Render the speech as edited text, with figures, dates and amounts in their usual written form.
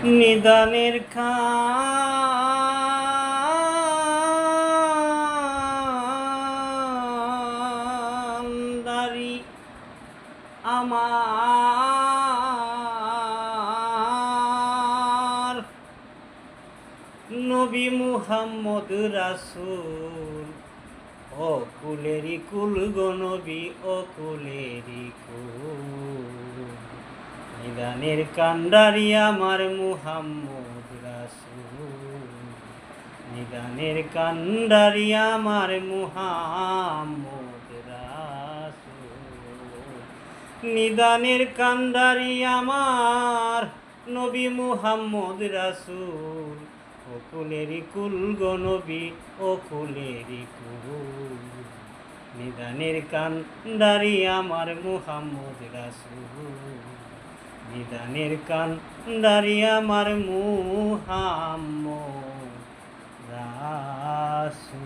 নিদানের কান্ডারি আমার নবী মুহাম্মদ রাসূল, ও কুলেরি কুল গো নবী, ও কুলেরি কুল। নিদানের কান্ডারি আমার মুহাম্মদ রাসূল, নিদানের কান্ডারি আমার মুহাম্মদ রাসূল। নিদানের কান্ডারি আমার নবী মুহাম্মদ রাসূল, ও কুলেরি কুল গো নবী, ও কুলেরি কুল। নিদানের কান্ডারি আমার মুহাম্মদ রাসূল, নিদানের কান্ডারি আমার মুহাম্মদ রাসূল।